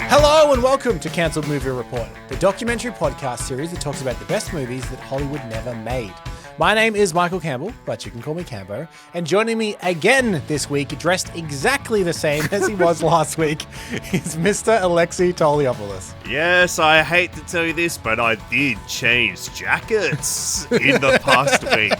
Hello and welcome to Cancelled Movie Report, the documentary podcast series that talks about the best movies that Hollywood never made. My name is Michael Campbell, but you can call me Cambo, and joining me again this week, dressed exactly the same as he was last week, is Mr. Alexei Toliopoulos. Yes, I hate to tell you this, but I did change jackets in the past week.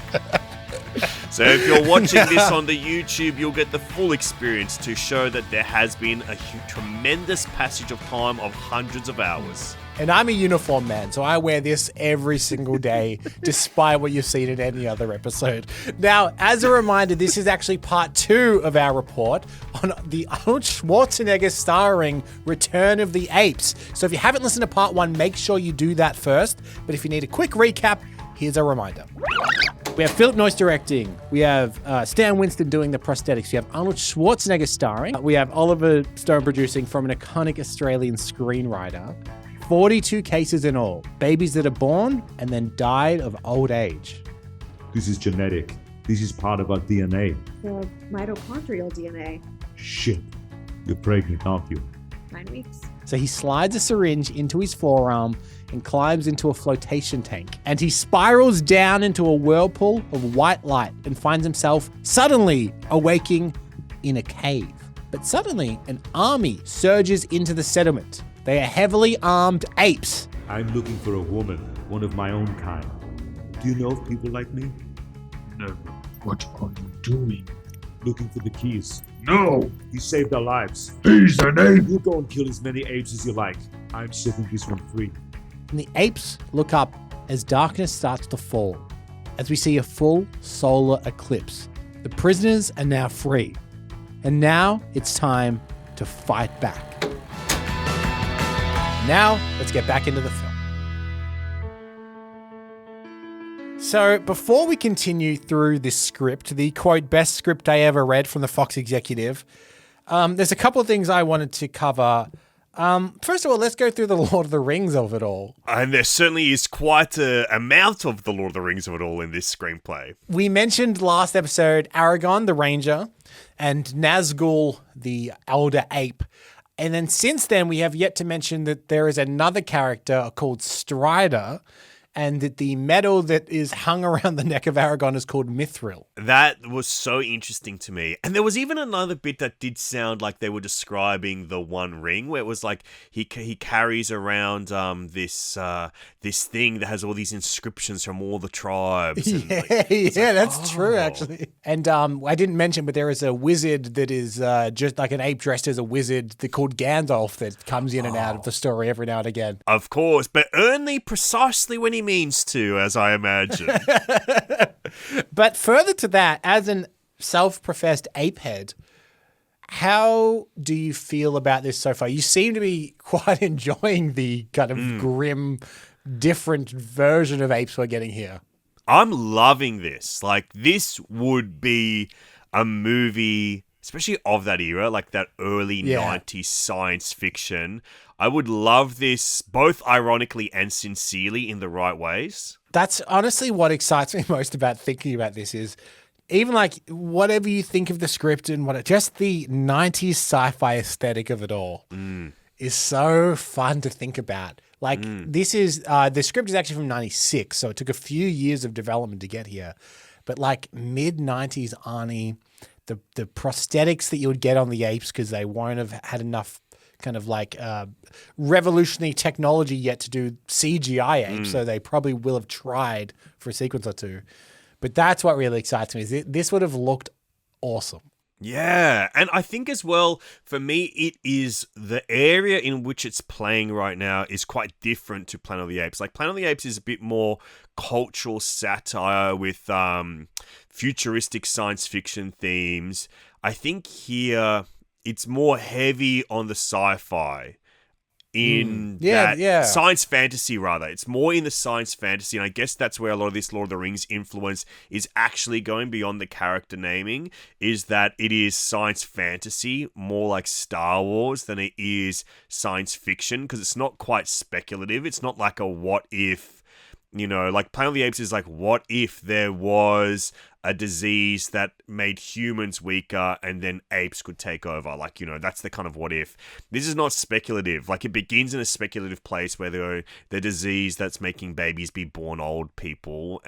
So if you're watching this on the YouTube, you'll get the full experience to show that there has been a tremendous passage of time of hundreds of hours. And I'm a uniform man, so I wear this every single day, despite what you've seen in any other episode. Now, as a reminder, this is actually part 2 of our report on the Arnold Schwarzenegger starring Return of the Apes. So if you haven't listened to part 1, make sure you do that first. But if you need a quick recap, here's a reminder. We have Philip Noyce directing. We have Stan Winston doing the prosthetics. We have Arnold Schwarzenegger starring. We have Oliver Stone producing from an iconic Australian screenwriter. 42 cases in all. Babies that are born and then died of old age. This is genetic. This is part of our DNA. The mitochondrial DNA. Shit. You're pregnant, aren't you? 9 weeks. So he slides a syringe into his forearm and climbs into a flotation tank. And he spirals down into a whirlpool of white light and finds himself suddenly awaking in a cave. But suddenly, an army surges into the settlement. They are heavily armed apes. I'm looking for a woman, one of my own kind. Do you know of people like me? No. What are you doing? Looking for the keys. No! You saved our lives. He's an ape! You go and kill as many apes as you like. I'm setting this one free. And the apes look up as darkness starts to fall, as we see a full solar eclipse. The prisoners are now free. And now it's time to fight back. Now, let's get back into the film. So, before we continue through this script, the quote, best script I ever read from the Fox executive, there's a couple of things I wanted to cover. First of all, let's go through the Lord of the Rings of it all. And there certainly is quite an amount of the Lord of the Rings of it all in this screenplay. We mentioned last episode Aragorn, the ranger, and Nazgul, the elder ape. And then since then, we have yet to mention that there is another character called Strider, and that the medal that is hung around the neck of Aragorn is called Mithril. That was so interesting to me. And there was even another bit that did sound like they were describing the One Ring, where it was like he carries around this thing that has all these inscriptions from all the tribes. And That's true, actually. And I didn't mention, but there is a wizard that is just like an ape dressed as a wizard called Gandalf that comes in and out of the story every now and again. Of course, but only precisely when he means to, as I imagine. But further to that, as an self-professed apehead, how do you feel about this so far? You seem to be quite enjoying the kind of grim, different version of apes we're getting here. I'm loving this. Like, this would be a movie, especially of that era, like that early 90s science fiction. I would love this both ironically and sincerely in the right ways. That's honestly what excites me most about thinking about this is even like whatever you think of the script and just the 90s sci-fi aesthetic of it all is so fun to think about. Like this is, the script is actually from 96, so it took a few years of development to get here. But like mid-90s Arnie, the prosthetics that you would get on the apes because they won't have had enough kind of like revolutionary technology yet to do CGI apes, so they probably will have tried for a sequence or two. But that's what really excites me is this would have looked awesome. Yeah, and I think as well, for me, it is the area in which it's playing right now is quite different to Planet of the Apes. Like, Planet of the Apes is a bit more cultural satire with futuristic science fiction themes. I think here it's more heavy on the sci-fi in science fantasy, rather. It's more in the science fantasy, and I guess that's where a lot of this Lord of the Rings influence is actually going beyond the character naming, is that it is science fantasy, more like Star Wars than it is science fiction, because it's not quite speculative. It's not like a what if Like Planet of the Apes is like, what if there was a disease that made humans weaker and then apes could take over? Like, that's the kind of what if. This is not speculative. Like, it begins in a speculative place where the disease that's making babies be born old people.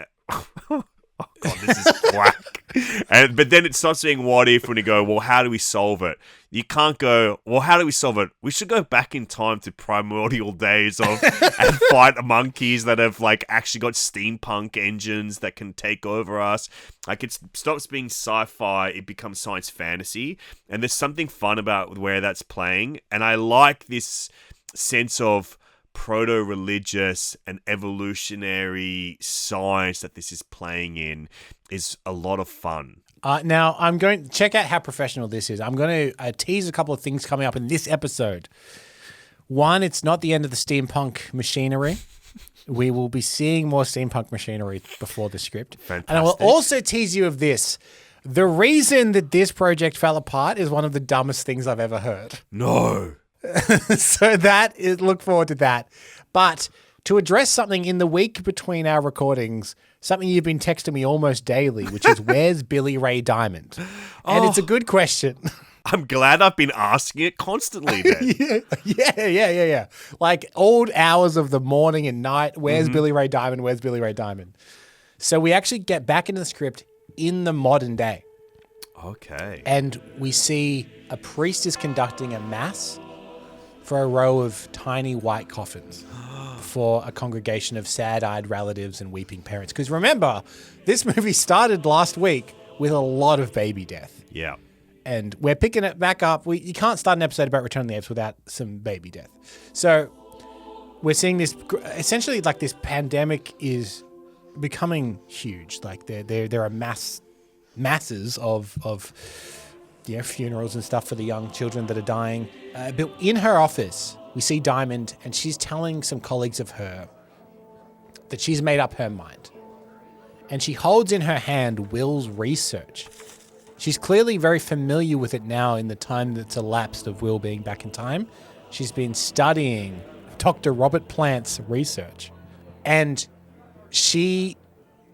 Oh God, this is whack. But then it starts being what if when you go, well, how do we solve it? You can't go, well, how do we solve it? We should go back in time to primordial days and fight monkeys that have like actually got steampunk engines that can take over us. Like, it stops being sci-fi, it becomes science fantasy. And there's something fun about where that's playing. And I like this sense of proto-religious and evolutionary science that this is playing in is a lot of fun. Now, I'm going to check out how professional this is. I'm going to tease a couple of things coming up in this episode. One, it's not the end of the steampunk machinery. We will be seeing more steampunk machinery before the script. Fantastic. And I will also tease you of this. The reason that this project fell apart is one of the dumbest things I've ever heard. No. So look forward to that. But to address something in the week between our recordings, something you've been texting me almost daily, which is where's Billy Ray Diamond? And it's a good question. I'm glad I've been asking it constantly then. Yeah. Like old hours of the morning and night, where's Billy Ray Diamond? Where's Billy Ray Diamond? So we actually get back into the script in the modern day. Okay. And we see a priest is conducting a mass for a row of tiny white coffins for a congregation of sad-eyed relatives and weeping parents. Because remember, this movie started last week with a lot of baby death. Yeah. And we're picking it back up. You can't start an episode about Return of the Apes without some baby death. So we're seeing this, essentially like this pandemic is becoming huge. Like there are masses of funerals and stuff for the young children that are dying. But in her office, we see Diamond, and she's telling some colleagues of her that she's made up her mind. And she holds in her hand Will's research. She's clearly very familiar with it now in the time that's elapsed of Will being back in time. She's been studying Dr. Robert Plant's research. And she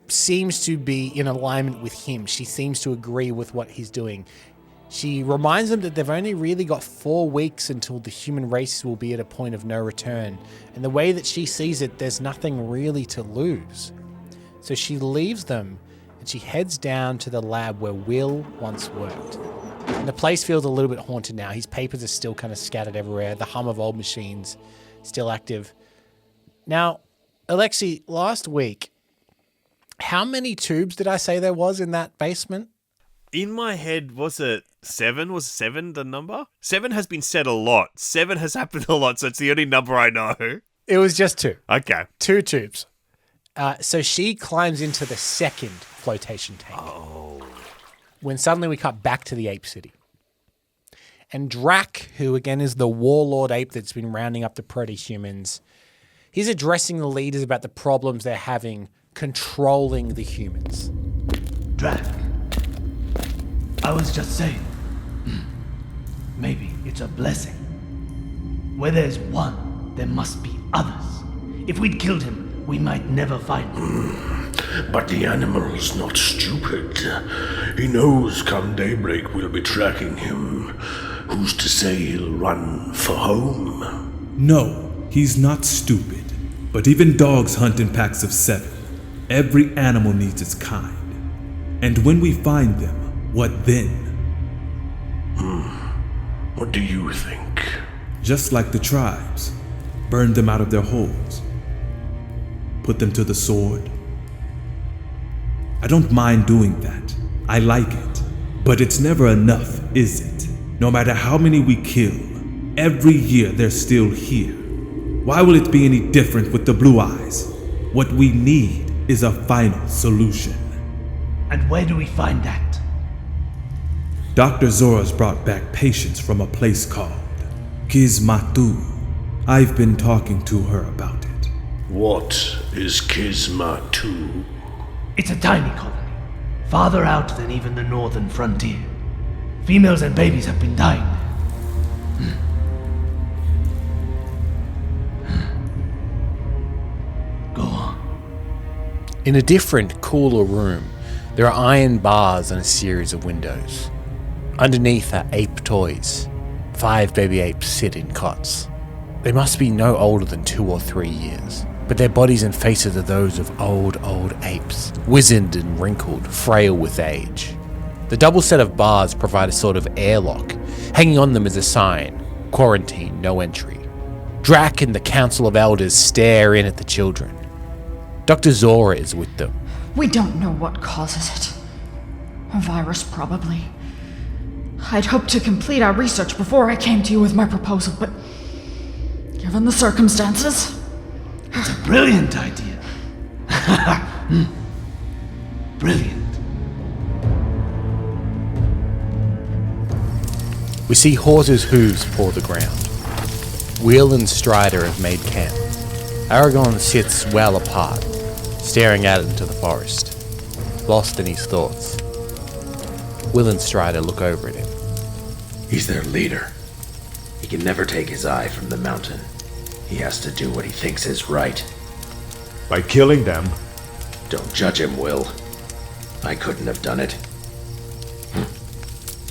seems to be in alignment with him. She seems to agree with what he's doing. She reminds them that they've only really got 4 weeks until the human race will be at a point of no return. And the way that she sees it, there's nothing really to lose. So she leaves them and she heads down to the lab where Will once worked. And the place feels a little bit haunted now. His papers are still kind of scattered everywhere. The hum of old machines still active. Now, Alexei, last week, how many tubes did I say there was in that basement? In my head, was it 7? Was 7 the number? 7 has been said a lot. 7 has happened a lot, so it's the only number I know. It was just 2. Okay. 2 tubes. So she climbs into the second flotation tank. Oh. When suddenly we cut back to the ape city. And Drac, who again is the warlord ape that's been rounding up the proto-humans, he's addressing the leaders about the problems they're having controlling the humans. Drac, I was just saying, maybe it's a blessing. Where there's one, there must be others. If we'd killed him, we might never find him. But the animal's not stupid. He knows come daybreak we'll be tracking him. Who's to say he'll run for home? No, he's not stupid. But even dogs hunt in packs of 7. Every animal needs its kind. And when we find them, what then? What do you think? Just like the tribes. Burn them out of their holes. Put them to the sword. I don't mind doing that. I like it. But it's never enough, is it? No matter how many we kill, every year they're still here. Why will it be any different with the blue eyes? What we need is a final solution. And where do we find that? Dr. Zora's brought back patients from a place called Kismatu. I've been talking to her about it. What is Kismatu? It's a tiny colony, farther out than even the northern frontier. Females and babies have been dying there. Go on. In a different, cooler room, there are iron bars and a series of windows. Underneath are ape toys. 5 baby apes sit in cots. They must be no older than 2 or 3 years, but their bodies and faces are those of old apes, wizened and wrinkled, frail with age. The double set of bars provide a sort of airlock. Hanging on them is a sign, quarantine, no entry. Drac and the Council of Elders stare in at the children. Dr. Zora is with them. We don't know what causes it. A virus, probably. I'd hoped to complete our research before I came to you with my proposal, but given the circumstances... It's a brilliant idea. Brilliant. We see horses' hooves paw the ground. Wheel and Strider have made camp. Aragon sits well apart, staring out into the forest, lost in his thoughts. Will and Strider look over at him. He's their leader. He can never take his eye from the mountain. He has to do what he thinks is right. By killing them? Don't judge him, Will. I couldn't have done it.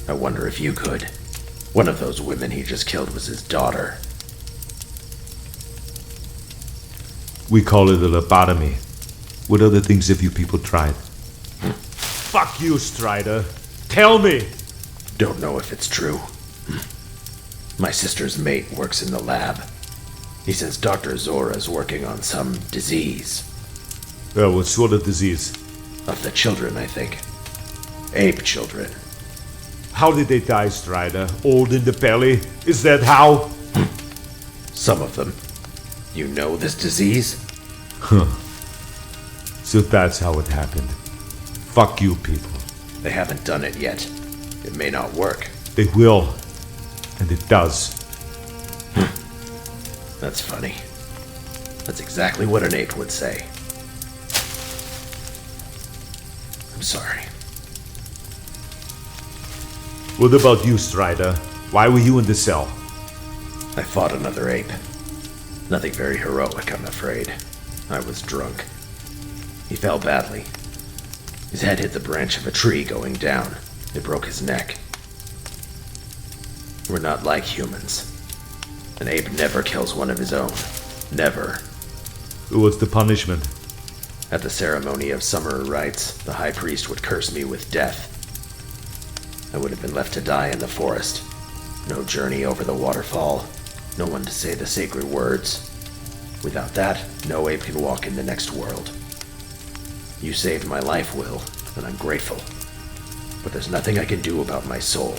I wonder if you could. One of those women he just killed was his daughter. We call it a lobotomy. What other things have you people tried? Fuck you, Strider. Tell me! Don't know if it's true. My sister's mate works in the lab. He says Dr. Zora's working on some disease. Well, what sort of disease? Of the children, I think. Ape children. How did they die, Strider? Old in the belly? Is that how? Some of them. You know this disease? Huh. So that's how it happened. Fuck you people. They haven't done it yet. It may not work. They will. And it does. That's funny. That's exactly what an ape would say. I'm sorry. What about you, Strider? Why were you in the cell? I fought another ape. Nothing very heroic, I'm afraid. I was drunk. He fell badly. His head hit the branch of a tree going down. It broke his neck. We're not like humans. An ape never kills one of his own. Never. What's the punishment? At the ceremony of summer rites, the high priest would curse me with death. I would have been left to die in the forest. No journey over the waterfall. No one to say the sacred words. Without that, no ape can walk in the next world. You saved my life, Will, and I'm grateful. But there's nothing I can do about my soul.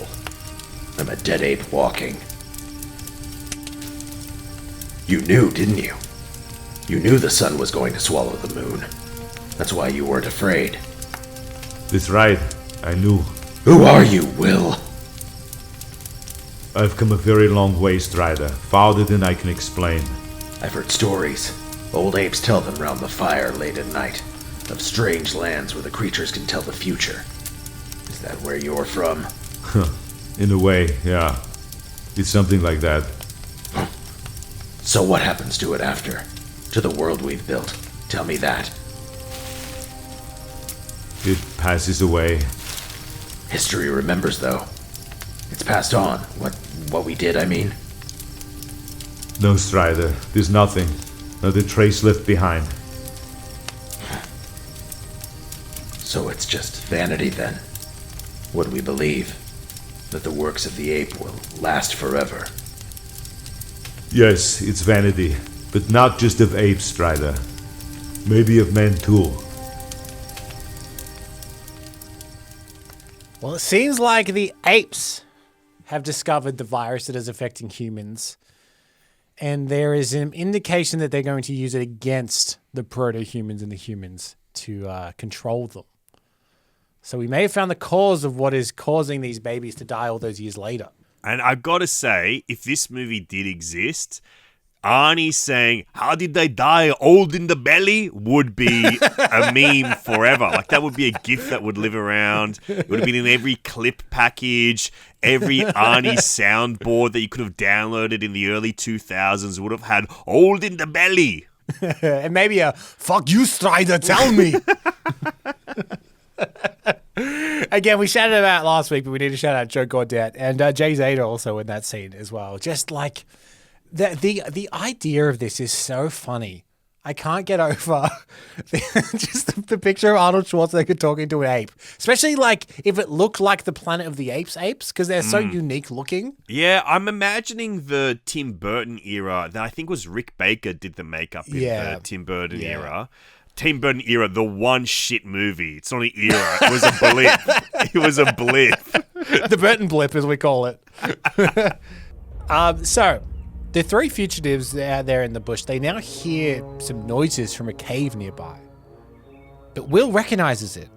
I'm a dead ape walking. You knew, didn't you? You knew the sun was going to swallow the moon. That's why you weren't afraid. That's right. I knew. Who are you, Will? I've come a very long way, Strider. Farther than I can explain. I've heard stories. Old apes tell them round the fire late at night. Of strange lands where the creatures can tell the future. Is that where you're from? In a way, yeah. It's something like that. So what happens to it after? To the world we've built? Tell me that. It passes away. History remembers, though. It's passed on. What we did, I mean. No, Strider. There's nothing. Not a trace left behind. So it's just vanity, then? What we believe? That the works of the ape will last forever? Yes, it's vanity. But not just of apes, Strider. Maybe of men, too. Well, it seems like the apes have discovered the virus that is affecting humans. And there is an indication that they're going to use it against the proto-humans and the humans to control them. So we may have found the cause of what is causing these babies to die all those years later. And I've got to say, if this movie did exist, Arnie saying, "How did they die old in the belly?" would be a meme forever. Like, that would be a gif that would live around. It would have been in every clip package. Every Arnie soundboard that you could have downloaded in the early 2000s would have had "old in the belly." And maybe a fuck you, Strider, tell me. Again, we shouted him out last week, but we need to shout out Joe Gaudet and Jay Zadeh also in that scene as well. Just like the idea of this is so funny. I can't get over just the picture of Arnold Schwarzenegger talking to an ape, especially like if it looked like the Planet of the Apes because they're so unique looking. Yeah, I'm imagining the Tim Burton era that I think was Rick Baker did the makeup in the Tim Burton era. Tim Burton era, the one shit movie. It's not an era. It was a blip. It was a blip. The Burton blip, as we call it. So, the three fugitives out there in the bush, they now hear some noises from a cave nearby. But Will recognizes it.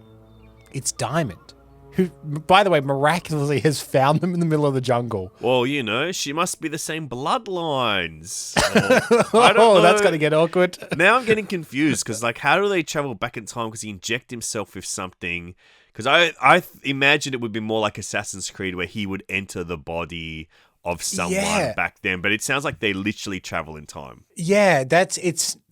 It's Diamond, who, by the way, miraculously has found them in the middle of the jungle. Well, you know, she must be the same bloodlines. I don't know. That's going to get awkward. Now I'm getting confused because, like, how do they travel back in time? Because he inject himself with something. Because I imagine it would be more like Assassin's Creed where he would enter the body of someone back then. But it sounds like they literally travel in time. Yeah,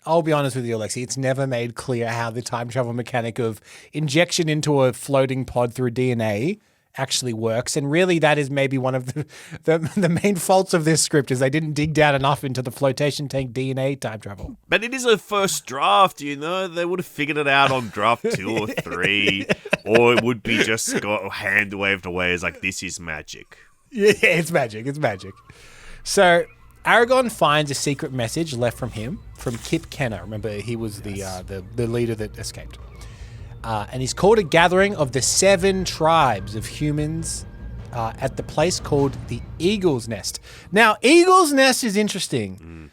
I'll be honest with you, Alexei. It's never made clear how the time travel mechanic of injection into a floating pod through DNA actually works. And really, that is maybe one of the main faults of this script is they didn't dig down enough into the flotation tank DNA time travel. But it is a first draft, you know. They would have figured it out on draft 2 or 3. Or it would be just got hand waved away as like, this is magic. Yeah, it's magic. It's magic. So Aragon finds a secret message left from him, from Kip Kenner. Remember, he was the leader that escaped. And he's called a gathering of the 7 tribes of humans at the place called the Eagle's Nest. Now, Eagle's Nest is interesting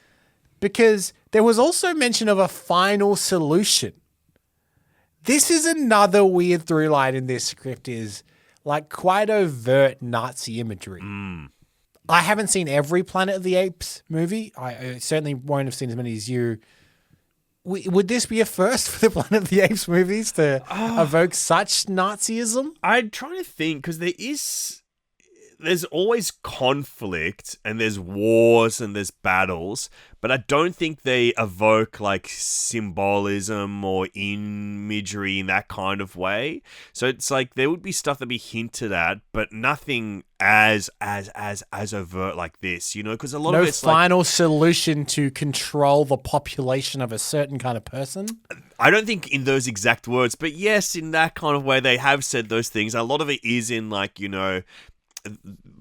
because there was also mention of a final solution. This is another weird through line in this script is like quite overt Nazi imagery. I haven't seen every Planet of the Apes movie. I certainly won't have seen as many as you. Would this be a first for the Planet of the Apes movies to evoke such Nazism? I'm trying to think because there's always conflict and there's wars and there's battles, but I don't think they evoke like symbolism or imagery in that kind of way. So it's like there would be stuff that be hinted at, but nothing as overt like this, you know, because a lot of it's final solution to control the population of a certain kind of person. I don't think in those exact words, but yes, in that kind of way, they have said those things. A lot of it is in like, you know,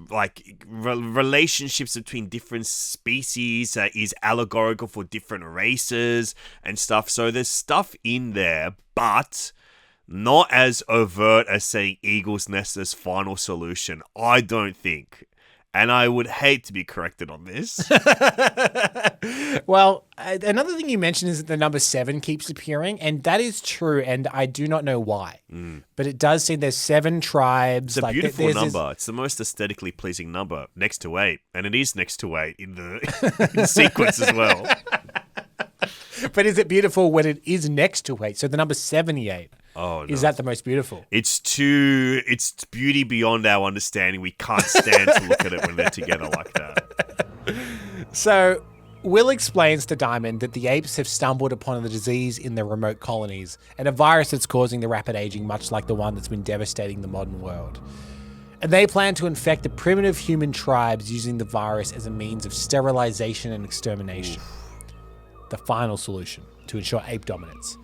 like relationships between different species is allegorical for different races and stuff. So there's stuff in there, but not as overt as saying Eagle's Nest as final solution. I don't think. And I would hate to be corrected on this. Well, another thing you mentioned is that the number 7 keeps appearing, and that is true, and I do not know why. But it does seem there's 7 tribes. It's a beautiful number. It's the most aesthetically pleasing number, next to 8. And it is next to 8 in the sequence as well. But is it beautiful when it is next to 8? So the number 78. Oh, no. Is that the most beautiful? It's beauty beyond our understanding. We can't stand to look at it when they're together like that. So Will explains to Diamond that the apes have stumbled upon the disease in their remote colonies and a virus that's causing the rapid aging, much like the one that's been devastating the modern world. And they plan to infect the primitive human tribes using the virus as a means of sterilization and extermination. The final solution to ensure ape dominance.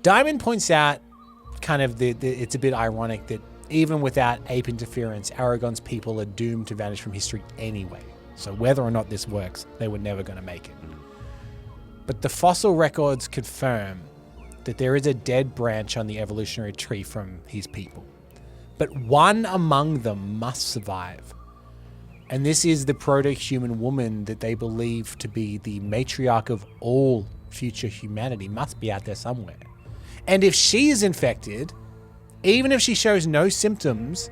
Diamond points out kind of it's a bit ironic that even without ape interference, Aragon's people are doomed to vanish from history anyway. So whether or not this works, they were never going to make it. But the fossil records confirm that there is a dead branch on the evolutionary tree from his people. But one among them must survive. And this is the proto-human woman that they believe to be the matriarch of all future humanity, must be out there somewhere. And if she is infected, even if she shows no symptoms,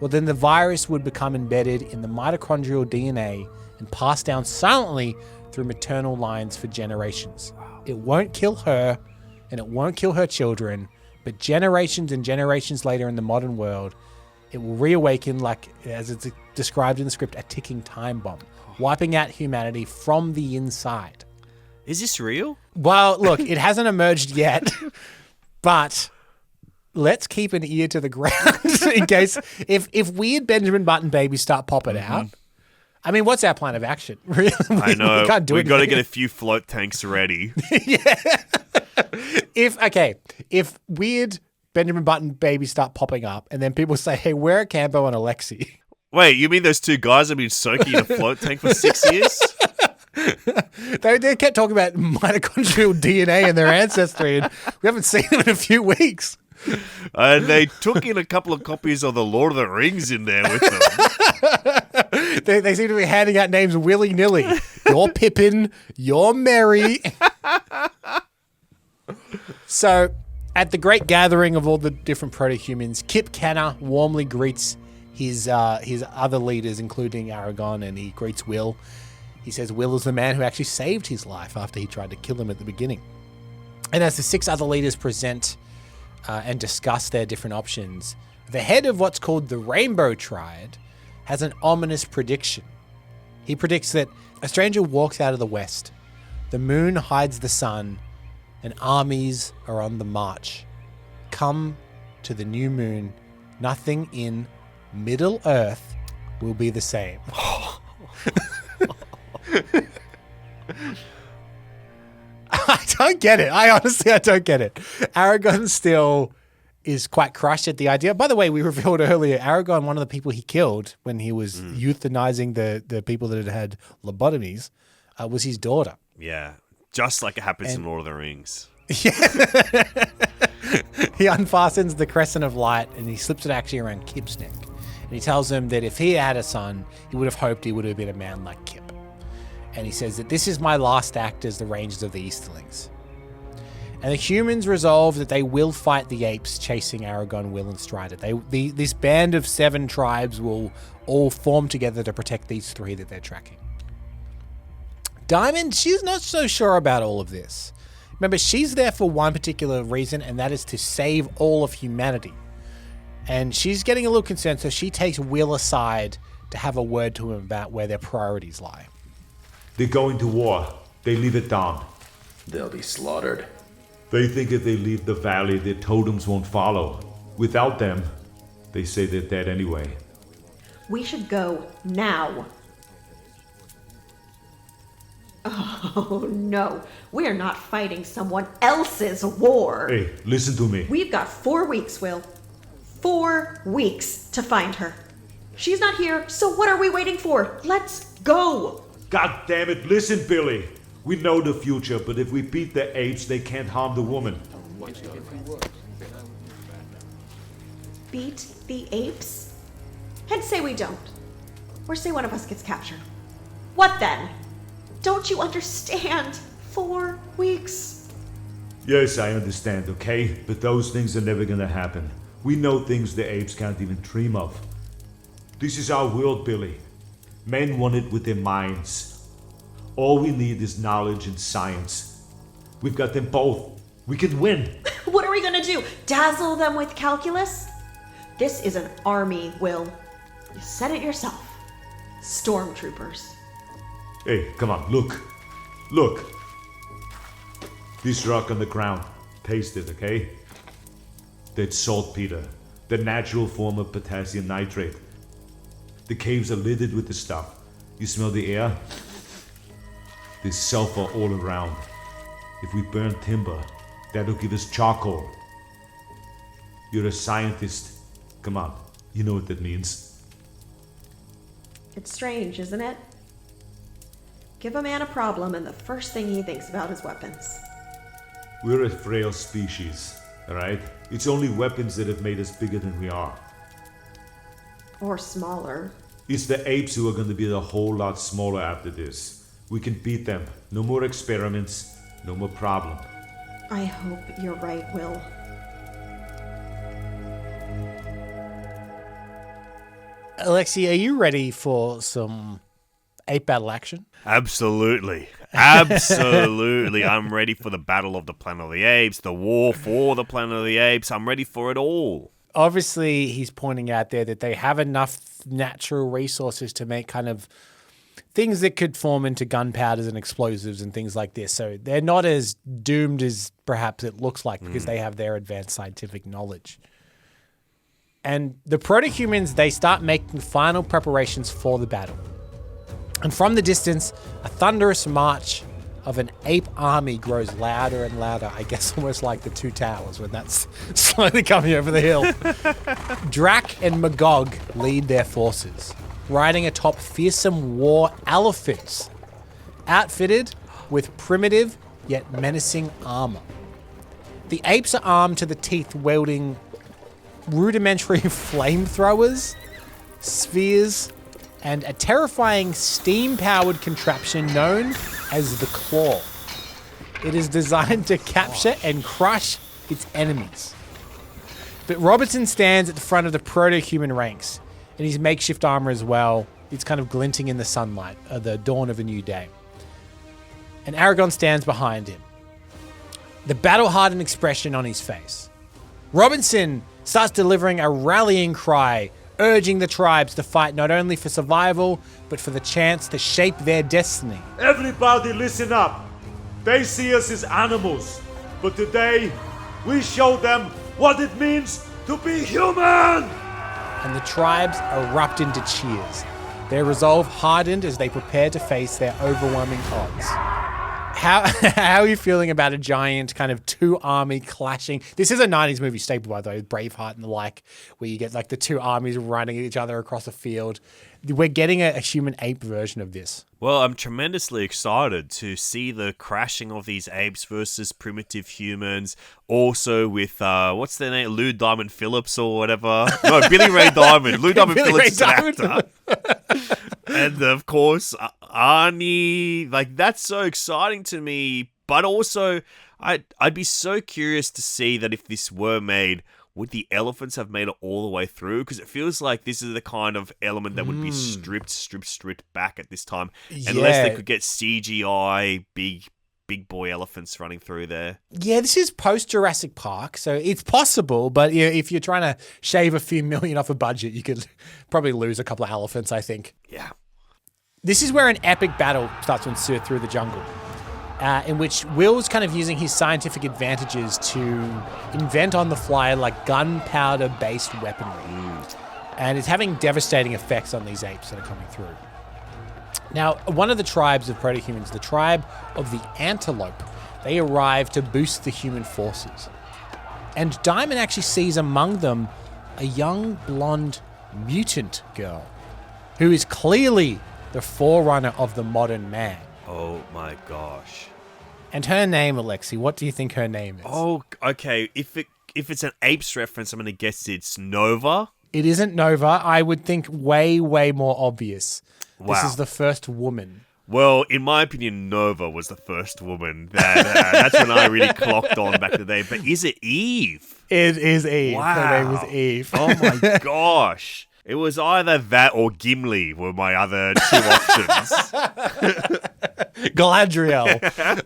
well, then the virus would become embedded in the mitochondrial DNA and passed down silently through maternal lines for generations. It won't kill her, and it won't kill her children, but generations and generations later in the modern world, it will reawaken like, as it's described in the script, a ticking time bomb, wiping out humanity from the inside. Is this real? Well, look, it hasn't emerged yet, but let's keep an ear to the ground in case if weird Benjamin Button babies start popping out. I mean, what's our plan of action? Really? I know. We can't do We've got to anything. get a few float tanks ready. If weird Benjamin Button babies start popping up and then people say, hey, where are Cambo and Alexei? Wait, you mean those two guys have been soaking in a float tank for 6 years? They kept talking about mitochondrial DNA in their ancestry, and we haven't seen them in a few weeks. And they took in a couple of copies of The Lord of the Rings in there with them. They seem to be handing out names willy-nilly. You're Pippin, you're Merry. So, at the great gathering of all the different proto-humans, Kip Kenner warmly greets his other leaders, including Aragon, and he greets Will. He says Will is the man who actually saved his life after he tried to kill him at the beginning. And as the 6 other leaders present and discuss their different options, the head of what's called the Rainbow Triad has an ominous prediction. He predicts that a stranger walks out of the west, the moon hides the sun, and armies are on the march. Come to the new moon, nothing in Middle Earth will be the same. I don't get it. I don't get it. Aragon still is quite crushed at the idea. By the way, we revealed earlier, Aragon, one of the people he killed when he was euthanizing the people that had lobotomies, was his daughter. Yeah, just like it happens in Lord of the Rings. Yeah. He unfastens the crescent of light and he slips it actually around Kip's neck. And he tells him that if he had a son, he would have hoped he would have been a man like Kip. And he says that this is my last act as the Rangers of the Easterlings. And the humans resolve that they will fight the apes chasing Aragon, Will, and Strider. This band of 7 tribes will all form together to protect these 3 that they're tracking. Diamond, she's not so sure about all of this. Remember, she's there for one particular reason, and that is to save all of humanity. And she's getting a little concerned, so she takes Will aside to have a word to him about where their priorities lie. They go into war. They leave it down. They'll be slaughtered. They think if they leave the valley, their totems won't follow. Without them, they say they're dead anyway. We should go now. Oh, no. We're not fighting someone else's war. Hey, listen to me. We've got 4 weeks, Will. 4 weeks to find her. She's not here, so what are we waiting for? Let's go. God damn it, listen, Billy. We know the future, but if we beat the apes, they can't harm the woman. Beat the apes? And say we don't. Or say one of us gets captured. What then? Don't you understand? 4 weeks. Yes, I understand, okay? But those things are never gonna happen. We know things the apes can't even dream of. This is our world, Billy. Men want it with their minds. All we need is knowledge and science. We've got them both. We can win. What are we gonna do? Dazzle them with calculus? This is an army, Will. You said it yourself. Stormtroopers. Hey, come on, look. Look. This rock on the ground. Taste it, okay? That's saltpeter, the natural form of potassium nitrate. The caves are littered with the stuff. You smell the air? There's sulfur all around. If we burn timber, that'll give us charcoal. You're a scientist. Come on, you know what that means. It's strange, isn't it? Give a man a problem and the first thing he thinks about is weapons. We're a frail species, alright? It's only weapons that have made us bigger than we are. Or smaller. It's the apes who are going to be a whole lot smaller after this. We can beat them. No more experiments, no more problem. I hope you're right, Will. Alexei, are you ready for some ape battle action? Absolutely. Absolutely. I'm ready for the Battle of the Planet of the Apes, the war for the Planet of the Apes. I'm ready for it all. Obviously, he's pointing out there that they have enough natural resources to make kind of things that could form into gunpowders and explosives and things like this. So they're not as doomed as perhaps it looks like because they have their advanced scientific knowledge. And the proto-humans, they start making final preparations for the battle. And from the distance, a thunderous march of an ape army grows louder and louder, I guess almost like the Two Towers when that's slowly coming over the hill. Drac and Magog lead their forces, riding atop fearsome war elephants, outfitted with primitive yet menacing armor. The apes are armed to the teeth, wielding rudimentary flamethrowers, spheres, and a terrifying steam-powered contraption known as the Claw. It is designed to capture and crush its enemies. But Robertson stands at the front of the proto-human ranks, in his makeshift armor as well. It's kind of glinting in the sunlight at the dawn of a new day. And Aragorn stands behind him, the battle-hardened expression on his face. Robinson starts delivering a rallying cry, urging the tribes to fight not only for survival, but for the chance to shape their destiny. Everybody listen up. They see us as animals, but today we show them what it means to be human! And the tribes erupt into cheers, their resolve hardened as they prepare to face their overwhelming odds. How are you feeling about a giant kind of two army clashing? This is a 90s movie staple, by the way, Braveheart and the like, where you get like the two armies running at each other across a field. We're getting a human ape version of this. Well, I'm tremendously excited to see the crashing of these apes versus primitive humans. Also with, what's their name? Lou Diamond Phillips or whatever. No, Billy Ray Diamond. Lou Diamond Phillips is an actor. And of course, Arnie. Like, that's so exciting to me. But also, I'd be so curious to see that if this were made, would the elephants have made it all the way through? Because it feels like this is the kind of element that would be stripped back at this time. Unless they could get CGI big boy elephants running through there. Yeah, this is post-Jurassic Park, so it's possible, but if you're trying to shave a few million off a budget, you could probably lose a couple of elephants, I think. Yeah. This is where an epic battle starts to ensue through the jungle, in which Will's kind of using his scientific advantages to invent on the fly like gunpowder-based weaponry. And it's having devastating effects on these apes that are coming through. Now, one of the tribes of proto-humans, the tribe of the antelope, they arrive to boost the human forces. And Diamond actually sees among them a young blonde mutant girl who is clearly the forerunner of the modern man. Oh my gosh. And her name, Alexei, what do you think her name is? Oh, okay. If it's an Apes reference, I'm going to guess it's Nova. It isn't Nova. I would think way, way more obvious. Wow. This is the first woman. Well, in my opinion, Nova was the first woman. That's when I really clocked on back in the day. But is it Eve? It is Eve. Wow. Her name is Eve. Oh my gosh. It was either that or Gimli were my other two options. Galadriel.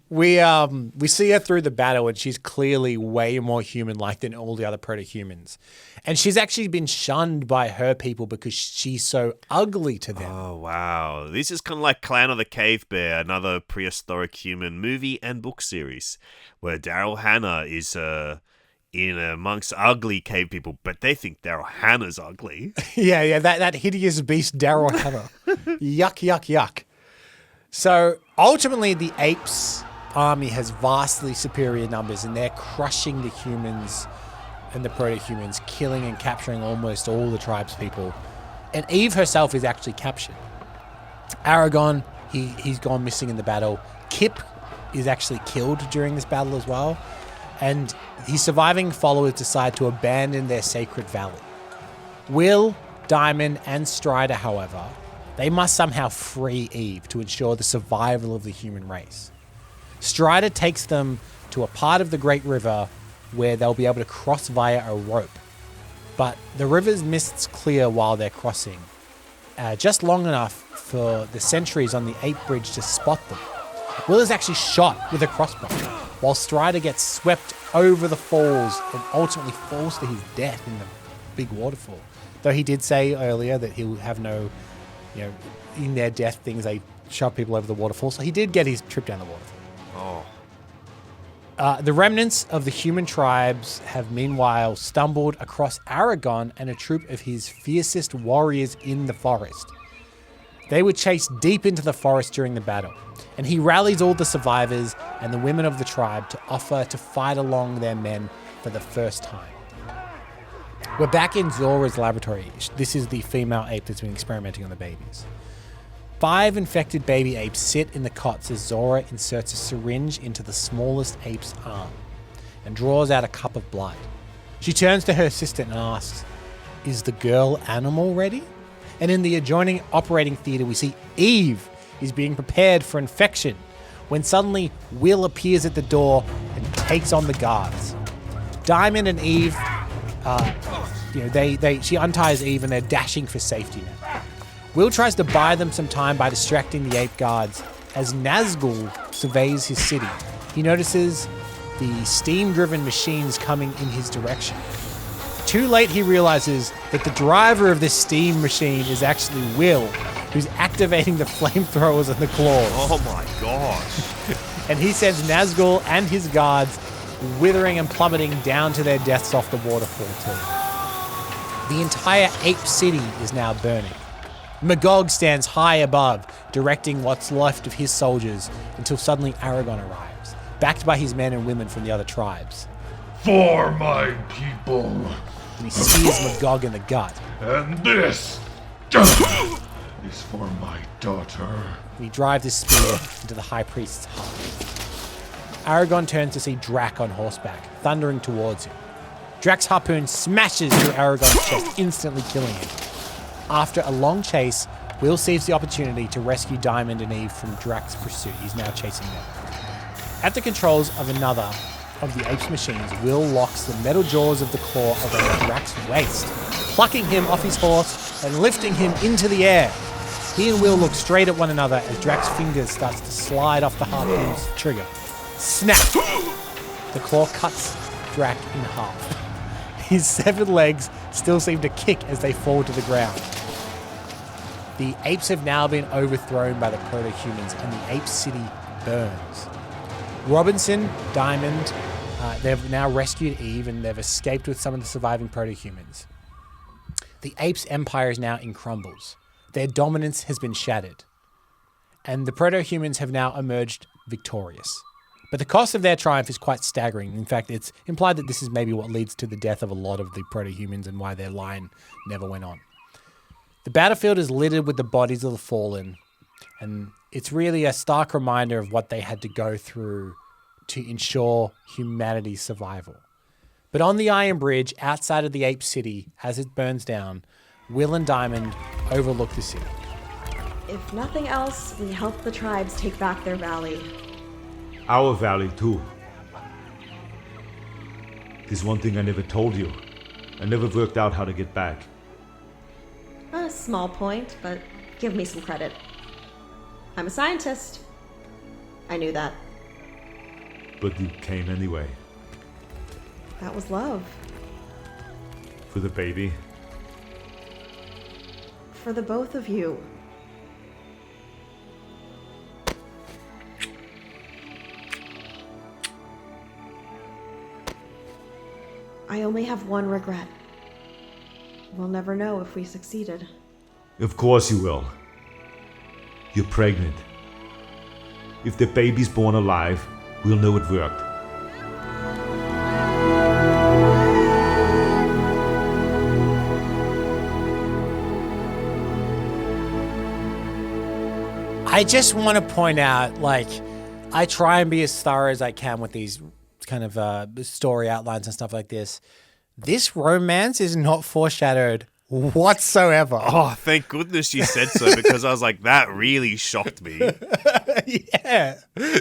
We see her through the battle, and she's clearly way more human-like than all the other proto-humans. And she's actually been shunned by her people because she's so ugly to them. Oh, wow. This is kind of like Clan of the Cave Bear, another prehistoric human movie and book series, where Daryl Hannah is in amongst ugly cave people, but they think Daryl Hannah's ugly. Yeah, that hideous beast, Daryl Hannah. Yuck, yuck, yuck. So ultimately, the Apes army has vastly superior numbers, and they're crushing the humans and the proto-humans, killing and capturing almost all the tribe's people. And Eve herself is actually captured. Aragorn, he's gone missing in the battle. Kip is actually killed during this battle as well. And his surviving followers decide to abandon their sacred valley. Will, Diamond, and Strider, however, they must somehow free Eve to ensure the survival of the human race. Strider takes them to a part of the Great River where they'll be able to cross via a rope. But the river's mists clear while they're crossing, just long enough for the sentries on the Ape Bridge to spot them. Will is actually shot with a crossbow, while Strider gets swept over the falls and ultimately falls to his death in the big waterfall. Though he did say earlier that he'll have no in their death things, they shove people over the waterfall. So he did get his trip down the waterfall. The remnants of the human tribes have meanwhile stumbled across Aragon and a troop of his fiercest warriors in the forest. They were chased deep into the forest during the battle, and he rallies all the survivors and the women of the tribe to offer to fight along their men for the first time. We're back in Zora's laboratory. This is the female ape that's been experimenting on the babies. 5 infected baby apes sit in the cots as Zora inserts a syringe into the smallest ape's arm and draws out a cup of blood. She turns to her assistant and asks, "Is the girl animal ready?" And in the adjoining operating theatre, we see Eve is being prepared for infection when suddenly Will appears at the door and takes on the guards. Diamond and Eve, she unties Eve and they're dashing for safety now. Will tries to buy them some time by distracting the ape guards as Nazgul surveys his city. He notices the steam-driven machines coming in his direction. Too late, he realizes that the driver of this steam machine is actually Will, who's activating the flamethrowers and the claws. Oh my gosh. And he sends Nazgul and his guards withering and plummeting down to their deaths off the waterfall too. The entire ape city is now burning. Magog stands high above, directing what's left of his soldiers until suddenly Aragon arrives, backed by his men and women from the other tribes. For my people. And he spears Magog in the gut. And this is for my daughter. And he drives his spear into the high priest's heart. Aragon turns to see Drac on horseback, thundering towards him. Drac's harpoon smashes through Aragon's chest, instantly killing him. After a long chase, Will sees the opportunity to rescue Diamond and Eve from Drac's pursuit. He's now chasing them. At the controls of another of the ape's machines, Will locks the metal jaws of the claw around Drac's waist, plucking him off his horse and lifting him into the air. He and Will look straight at one another as Drac's fingers starts to slide off the harpoon's trigger. Snap! The claw cuts Drac in half. His severed legs still seem to kick as they fall to the ground. The apes have now been overthrown by the proto-humans and the ape city burns. Robinson, Diamond, they've now rescued Eve and they've escaped with some of the surviving proto-humans. The apes' empire is now in crumbles. Their dominance has been shattered. And the proto-humans have now emerged victorious. But the cost of their triumph is quite staggering. In fact, it's implied that this is maybe what leads to the death of a lot of the proto-humans and why their line never went on. The battlefield is littered with the bodies of the fallen, and it's really a stark reminder of what they had to go through to ensure humanity's survival. But on the Iron Bridge, outside of the Ape City, as it burns down, Will and Diamond overlook the city. If nothing else, we help the tribes take back their valley. Our valley, too. There's one thing I never told you. I never worked out how to get back. A small point, but give me some credit. I'm a scientist. I knew that. But you came anyway. That was love. For the baby. For the both of you. I only have one regret. We'll never know if we succeeded. Of course you will. You're pregnant. If the baby's born alive, we'll know it worked. I just want to point out, I try and be as thorough as I can with these kind of story outlines and stuff like this. This romance is not foreshadowed whatsoever. Oh, thank goodness you said so, because I was like, that really shocked me. Yeah.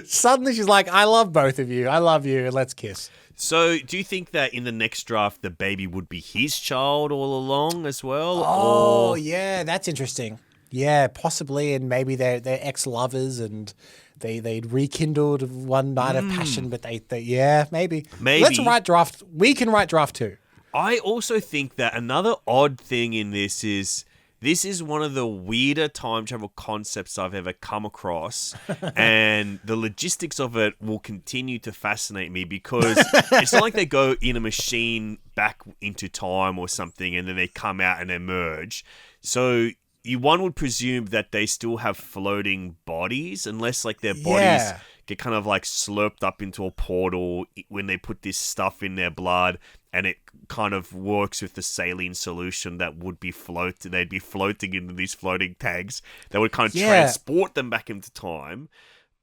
Suddenly she's like, I love both of you. I love you. Let's kiss. So do you think that in the next draft, the baby would be his child all along as well? Oh, yeah. That's interesting. Yeah, possibly. And maybe they're ex-lovers and they'd rekindled one night of passion, but they yeah, maybe. Let's write draft. We can write draft 2. I also think that another odd thing in this is This is one of the weirder time travel concepts I've ever come across, and the logistics of it will continue to fascinate me because it's not like they go in a machine back into time or something and then they come out and emerge. So one would presume that they still have floating bodies, unless like their bodies get kind of like slurped up into a portal when they put this stuff in their blood, and it kind of works with the saline solution that would be floating. They'd be floating into these floating tanks that would kind of transport them back into time.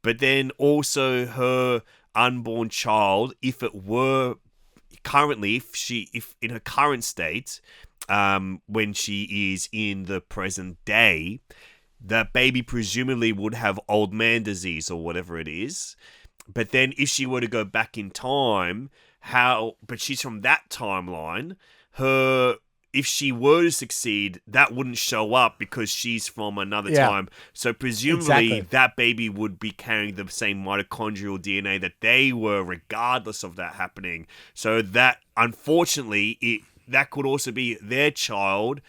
But then also her unborn child, if it were currently, if in her current state, when she is in the present day, that baby presumably would have old man disease or whatever it is. But then if she were to go back in time, but she's from that timeline, if she were to succeed, that wouldn't show up because she's from another time. So presumably that baby would be carrying the same mitochondrial DNA that they were, regardless of that happening. So that, unfortunately, that could also be their child,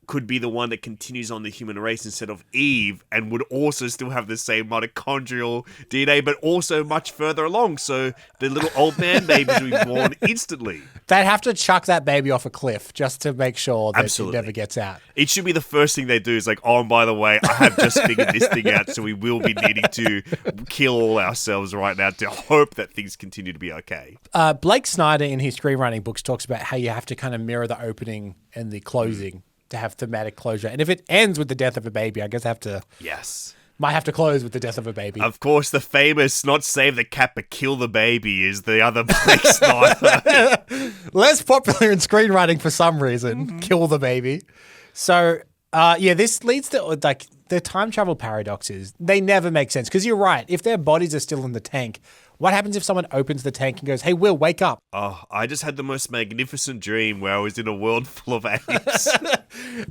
could be the one that continues on the human race instead of Eve, and would also still have the same mitochondrial DNA, but also much further along. So the little old man babies will be born instantly. They'd have to chuck that baby off a cliff just to make sure that it never gets out. It should be the first thing they do is like, oh, and by the way, I have just figured this thing out, so we will be needing to kill all ourselves right now to hope that things continue to be okay. Blake Snyder in his screenwriting books talks about how you have to kind of mirror the opening and the closing to have thematic closure. And if it ends with the death of a baby, I guess I have to... Yes. Might have to close with the death of a baby. Of course, the famous not save the cat but kill the baby is the other Blake Snyder. Less popular in screenwriting for some reason. Kill the baby. So, this leads to like the time travel paradoxes. They never make sense because you're right. If their bodies are still in the tank, what happens if someone opens the tank and goes, hey, Will, wake up? Oh, I just had the most magnificent dream where I was in a world full of apes.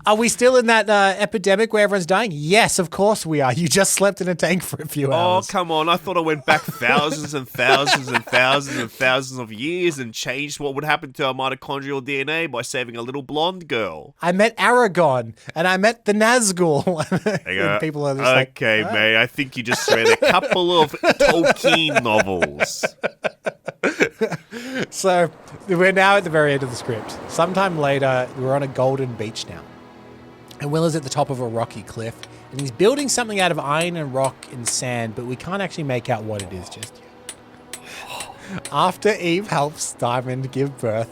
Are we still in that epidemic where everyone's dying? Yes, of course we are. You just slept in a tank for a few hours. Oh, come on. I thought I went back thousands and thousands and thousands and thousands of years and changed what would happen to our mitochondrial DNA by saving a little blonde girl. I met Aragon and I met the Nazgul. And people are just okay, mate, I think you just read a couple of Tolkien novels. So we're now at the very end of the script. Sometime later, we're on a golden beach now. And Will is at the top of a rocky cliff. And he's building something out of iron and rock and sand, but we can't actually make out what it is just yet. After Eve helps Diamond give birth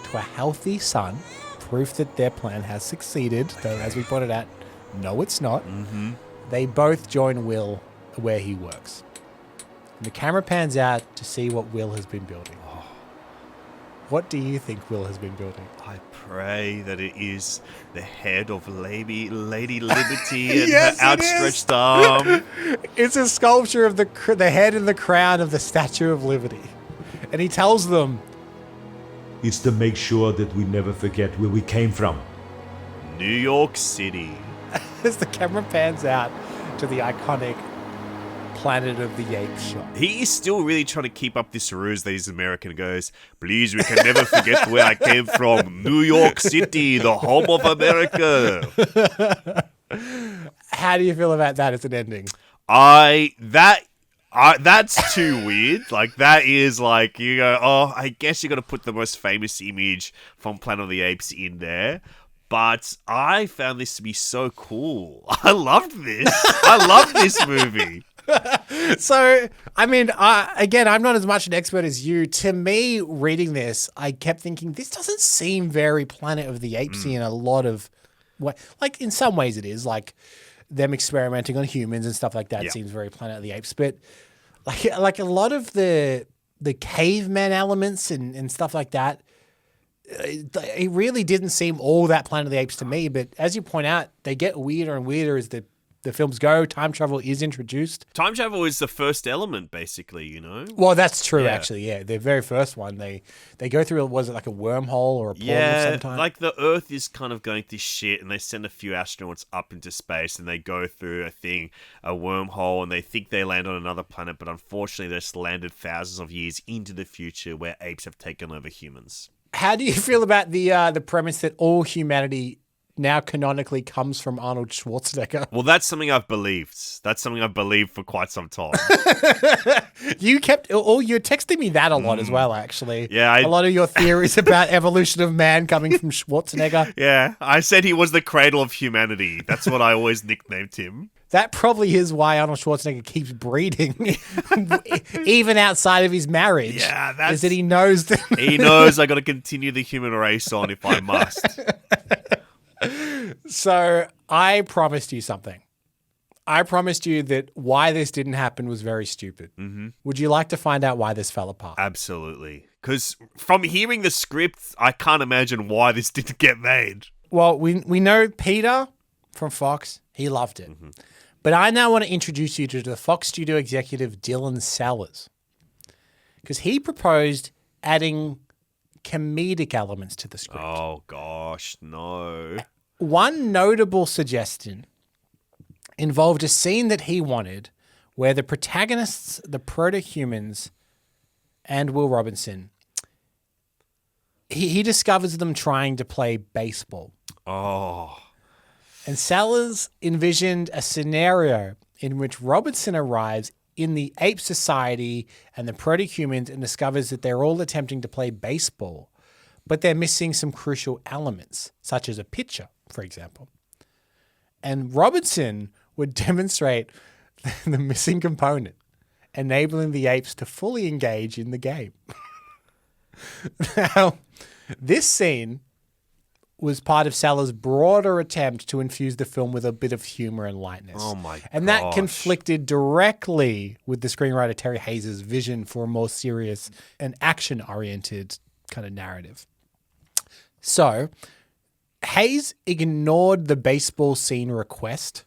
to a healthy son, proof that their plan has succeeded, though as we pointed out, no it's not, they both join Will where he works. And the camera pans out to see what Will has been building. What do you think Will has been building? I pray that it is the head of Lady Liberty and Yes, her outstretched arm. It's a sculpture of the head and the crown of the Statue of Liberty. And he tells them, It's to make sure that we never forget where we came from. New York City. as the camera pans out to the iconic Planet of the Apes shot. He is still really trying to keep up this ruse that he's American. Goes, please, we can never forget where I came from. New York City, the home of America. How do you feel about that as an ending? That's too weird. Like, that is like, you go, oh, I guess you got to put the most famous image from Planet of the Apes in there. But I found this to be so cool. I loved this. I love this movie. So, I mean, again, I'm not as much an expert as you. To me, reading this, I kept thinking, this doesn't seem very Planet of the Apes-y in a lot of like, in some ways it is. Like, them experimenting on humans and stuff like that seems very Planet of the Apes. But, like a lot of the caveman elements and stuff like that, it really didn't seem all that Planet of the Apes to me. But as you point out, they get weirder and weirder as the films go. Time travel is introduced. Time travel is the first element, basically, you know? Well, that's true, actually, yeah. The very first one, they go through, was it like a wormhole or a portal of some type? Like the Earth is kind of going to shit, and they send a few astronauts up into space, and they go through a wormhole, and they think they land on another planet, but unfortunately, they're just landed thousands of years into the future where apes have taken over humans. How do you feel about the premise that all humanity now canonically comes from Arnold Schwarzenegger. Well, that's something I've believed. That's something I've believed for quite some time. You're texting me that a lot as well, actually. Yeah, a lot of your theories about evolution of man coming from Schwarzenegger. Yeah, I said he was the cradle of humanity. That's what I always nicknamed him. That probably is why Arnold Schwarzenegger keeps breeding, even outside of his marriage. Yeah, that's... Is that he knows that... He knows I got to continue the human race on if I must. So I promised you something. I promised you that why this didn't happen was very stupid. Mm-hmm. Would you like to find out why this fell apart? Absolutely. Because from hearing the script, I can't imagine why this didn't get made. Well, we know Peter from Fox. He loved it. Mm-hmm. But I now want to introduce you to the Fox studio executive Dylan Sellers, because he proposed adding comedic elements to the script. Oh, gosh, no. One notable suggestion involved a scene that he wanted where the protagonists, the proto-humans, and Will Robinson, he discovers them trying to play baseball. Oh. And Sellers envisioned a scenario in which Robinson arrives in the ape society and the proto-humans and discovers that they're all attempting to play baseball, but they're missing some crucial elements, such as a pitcher, for example. And Robinson would demonstrate the missing component, enabling the apes to fully engage in the game. Now, this scene was part of Sellers' broader attempt to infuse the film with a bit of humor and lightness. Oh my And that conflicted directly with the screenwriter Terry Hayes' vision for a more serious and action-oriented kind of narrative. So, Hayes ignored the baseball scene request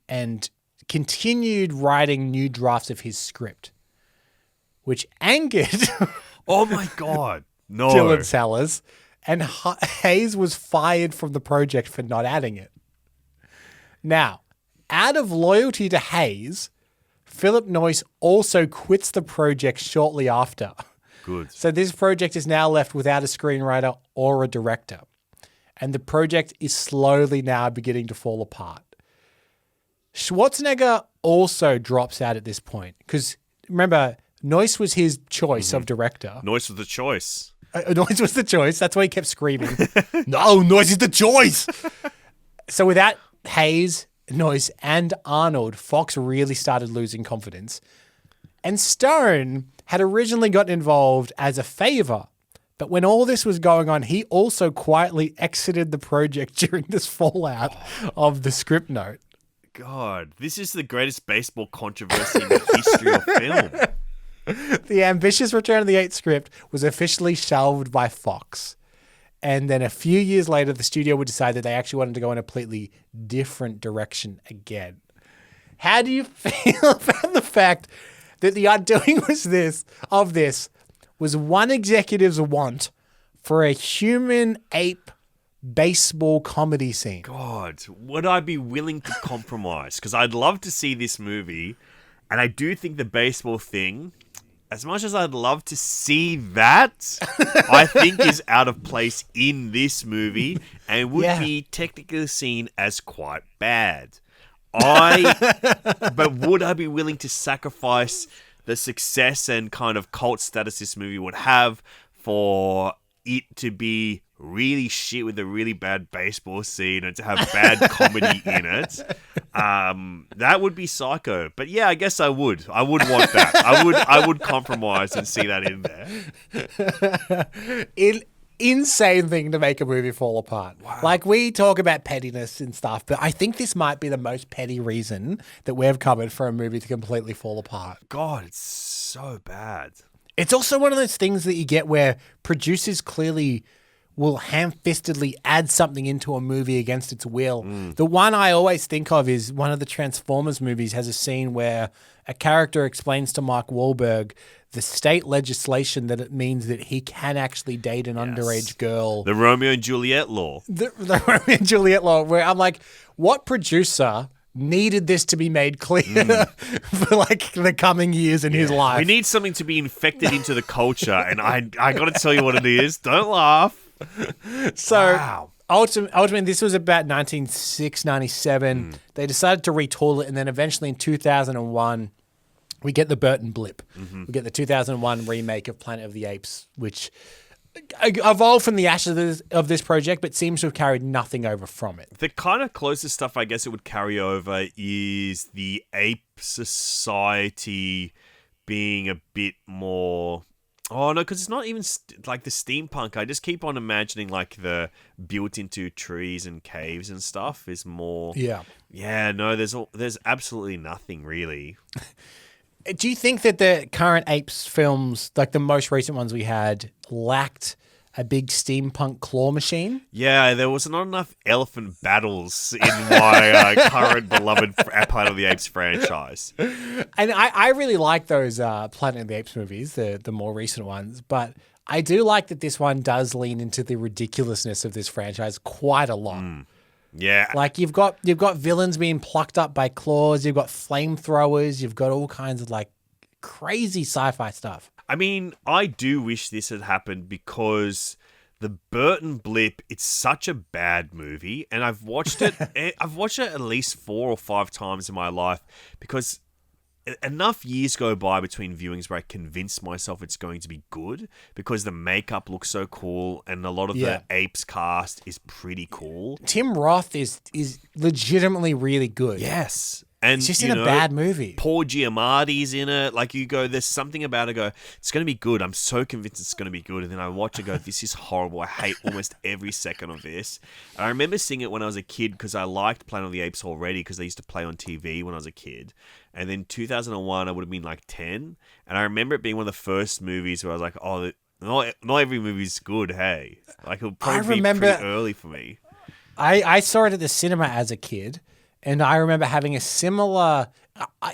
and continued writing new drafts of his script, which angered Oh my God. No. Dylan Sellers. And Hayes was fired from the project for not adding it. Now, out of loyalty to Hayes, Philip Noyce also quits the project shortly after. Good. So this project is now left without a screenwriter or a director. And the project is slowly now beginning to fall apart. Schwarzenegger also drops out at this point. Because remember, Noyce was his choice of director. Noyce was the choice. Noyce was the choice. That's why he kept screaming. No, Noyce is the choice. So without Hayes, Noyce, and Arnold, Fox really started losing confidence. And Stone had originally gotten involved as a favor. But when all this was going on, he also quietly exited the project during this fallout of the script note. God, this is the greatest baseball controversy in the history of film. The ambitious Return of the Eighth script was officially shelved by Fox. And then a few years later, the studio would decide that they actually wanted to go in a completely different direction again. How do you feel about the fact that the undoing of this was one executive's want for a human-ape baseball comedy scene? God, would I be willing to compromise? Because I'd love to see this movie, and I do think the baseball thing, as much as I'd love to see that, I think is out of place in this movie and would be technically seen as quite bad. But would I be willing to sacrifice the success and kind of cult status this movie would have for it to be really shit with a really bad baseball scene and to have bad comedy in it? That would be psycho. But yeah, I guess I would. I would want that. I would compromise and see that in there. Insane thing to make a movie fall apart. Wow. Like, we talk about pettiness and stuff, but I think this might be the most petty reason that we've covered for a movie to completely fall apart. God, it's so bad. It's also one of those things that you get where producers clearly will ham-fistedly add something into a movie against its will. The one I always think of is one of the Transformers movies has a scene where a character explains to Mark Wahlberg the state legislation that it means that he can actually date an underage girl. The Romeo and Juliet law. The Romeo and Juliet law, where I'm like, what producer needed this to be made clear for like the coming years in his life? We need something to be infected into the culture, and I got to tell you what it is. Don't laugh. So ultimately, this was about 1996, 97. They decided to retool it, and then eventually in 2001, we get the Burton blip. We get the 2001 remake of Planet of the Apes, which evolved from the ashes of this project, but seems to have carried nothing over from it. The kind of closest stuff I guess it would carry over is the Ape Society being a bit more... Oh, no, because it's not even like the steampunk. I just keep on imagining like the built into trees and caves and stuff is more... Yeah. Yeah, no, there's absolutely nothing really. Do you think that the current Apes films, like the most recent ones we had, lacked a big steampunk claw machine? Yeah, there was not enough elephant battles in my current beloved Planet of the Apes franchise. And I really like those Planet of the Apes movies, the more recent ones, but I do like that this one does lean into the ridiculousness of this franchise quite a lot. Yeah. Like you've got villains being plucked up by claws, you've got flamethrowers, you've got all kinds of like crazy sci-fi stuff. I mean, I do wish this had happened because the Burton blip, it's such a bad movie, and I've watched it at least 4 or 5 times in my life because enough years go by between viewings where I convince myself it's going to be good because the makeup looks so cool and a lot of the Apes cast is pretty cool. Tim Roth is legitimately really good. Yes. And it's just in a bad movie. Paul Giamatti's in it. Like you go, there's something about it. Go, it's going to be good. I'm so convinced it's going to be good. And then I watch it go, this is horrible. I hate almost every second of this. And I remember seeing it when I was a kid because I liked Planet of the Apes already because they used to play on TV when I was a kid. And then 2001, I would have been like 10. And I remember it being one of the first movies where I was like, oh, not every movie's good, hey. Like it'll probably be pretty early for me. I saw it at the cinema as a kid. And I remember having a similar,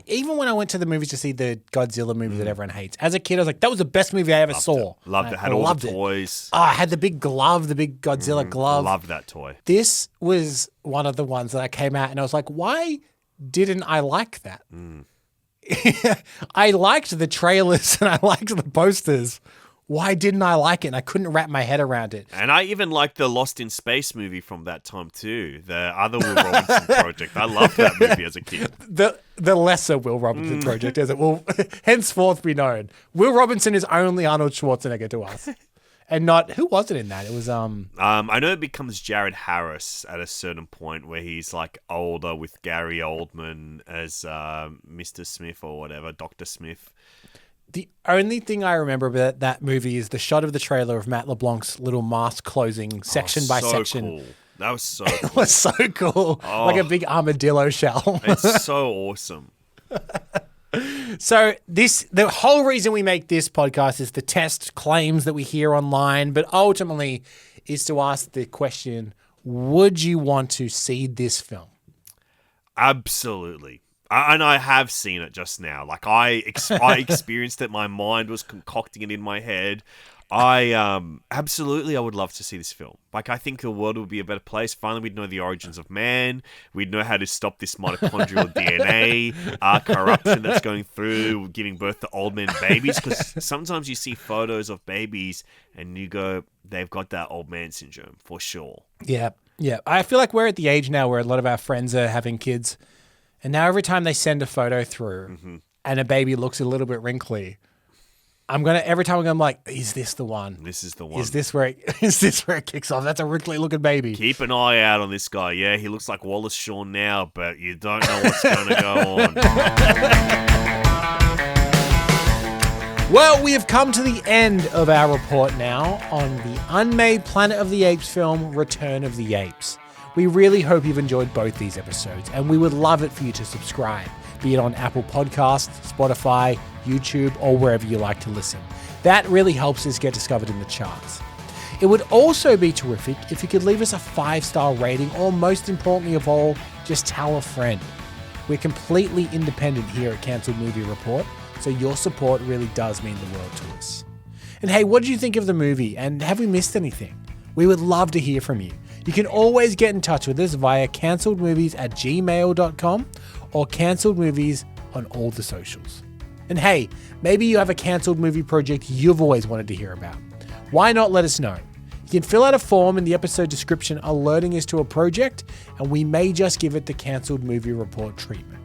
even when I went to the movies to see the Godzilla movie that everyone hates. As a kid, I was like, that was the best movie I ever saw. Loved it. Had all the toys. I had the big glove, the big Godzilla glove. Loved that toy. This was one of the ones that I came out and I was like, why didn't I like that? I liked the trailers and I liked the posters. Why didn't I like it? And I couldn't wrap my head around it. And I even liked the Lost in Space movie from that time too. The other Will Robinson project. I loved that movie as a kid. The lesser Will Robinson project, as it will henceforth be known. Will Robinson is only Arnold Schwarzenegger to us. And not, who was it in that? It was I know it becomes Jared Harris at a certain point where he's like older with Gary Oldman as Mr. Smith or whatever, Dr. Smith. The only thing I remember about that movie is the shot of the trailer of Matt LeBlanc's little mask closing section by section. Cool. That was so cool. It was so cool. Like a big armadillo shell. It's so awesome. So the whole reason we make this podcast is to test claims that we hear online, but ultimately is to ask the question, would you want to see this film? Absolutely. And I have seen it just now. Like I experienced it. My mind was concocting it in my head. Absolutely, I would love to see this film. Like I think the world would be a better place. Finally, we'd know the origins of man. We'd know how to stop this mitochondrial DNA corruption that's going through, giving birth to old men babies. Because sometimes you see photos of babies and you go, they've got that old man syndrome for sure. Yeah. I feel like we're at the age now where a lot of our friends are having kids. And now every time they send a photo through and a baby looks a little bit wrinkly, every time I'm like, is this the one? This is the one. Is this where it kicks off? That's a wrinkly looking baby. Keep an eye out on this guy. Yeah, he looks like Wallace Shawn now, but you don't know what's going to go on. Well, we have come to the end of our report now on the unmade Planet of the Apes film, Return of the Apes. We really hope you've enjoyed both these episodes, and we would love it for you to subscribe, be it on Apple Podcasts, Spotify, YouTube, or wherever you like to listen. That really helps us get discovered in the charts. It would also be terrific if you could leave us a 5-star rating, or most importantly of all, just tell a friend. We're completely independent here at Cancelled Movie Report, so your support really does mean the world to us. And hey, what did you think of the movie, and have we missed anything? We would love to hear from you. You can always get in touch with us via cancelledmovies@gmail.com or cancelledmovies on all the socials. And hey, maybe you have a cancelled movie project you've always wanted to hear about. Why not let us know? You can fill out a form in the episode description alerting us to a project, and we may just give it the cancelled movie report treatment.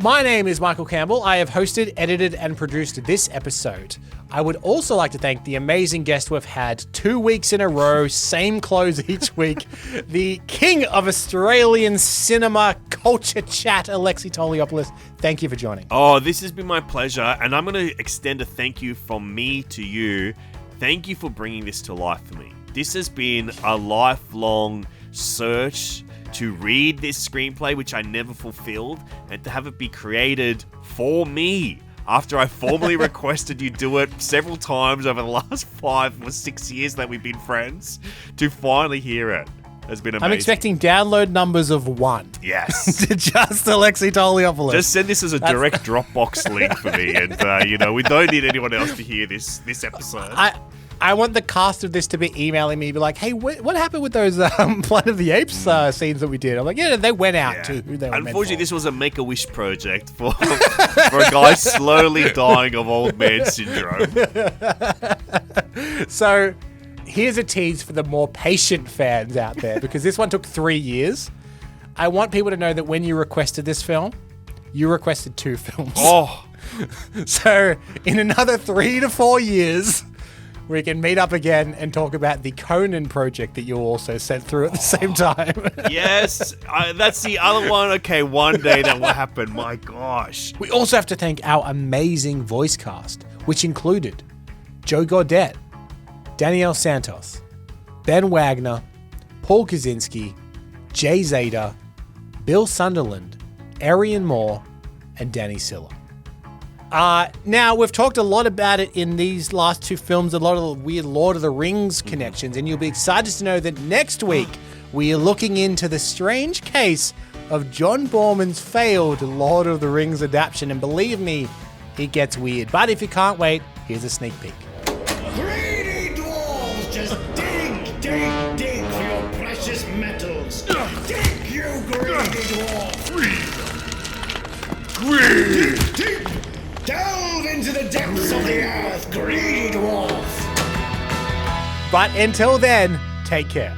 My name is Michael Campbell. I have hosted, edited, and produced this episode. I would also like to thank the amazing guest we've had 2 weeks in a row, same clothes each week, the king of Australian cinema culture chat, Alexei Toliopoulos. Thank you for joining. Oh, this has been my pleasure, and I'm going to extend a thank you from me to you. Thank you for bringing this to life for me. This has been a lifelong search to read this screenplay, which I never fulfilled, and to have it be created for me after I formally requested you do it several times over the last 5 or 6 years that we've been friends, to finally hear it has been amazing. I'm expecting download numbers of 1. Yes. To just Alexei Toliopoulos. Just send this as a direct Dropbox link for me, and we don't need anyone else to hear this episode. I want the cast of this to be emailing me, be like, hey, what happened with those Planet of the Apes scenes that we did? I'm like, yeah, they went out to who they were Unfortunately, meant for. this was a Make-A-Wish project for a guy slowly dying of old man syndrome. So here's a tease for the more patient fans out there, because this one took 3 years. I want people to know that when you requested this film, you requested 2 films. Oh. So in another 3 to 4 years, we can meet up again and talk about the Conan project that you also sent through at the same time. Yes, that's the other one. Okay, one day that will happen. My gosh. We also have to thank our amazing voice cast, which included Joe Gaudet, Danielle Santos, Ben Wagner, Paul Kozinski, Jay Zadeh, Bill Sunderland, Erion Moore, and Dani Siller. Now, we've talked a lot about it in these last 2 films, a lot of the weird Lord of the Rings connections, and you'll be excited to know that next week we are looking into the strange case of John Borman's failed Lord of the Rings adaptation, and believe me, it gets weird. But if you can't wait, here's a sneak peek. Greedy dwarves, just dig, dig, dig for your precious metals. Dig, you greedy dwarf. Greed. Dig, dig. Delve into the depths of the earth, greedy dwarf! But until then, take care.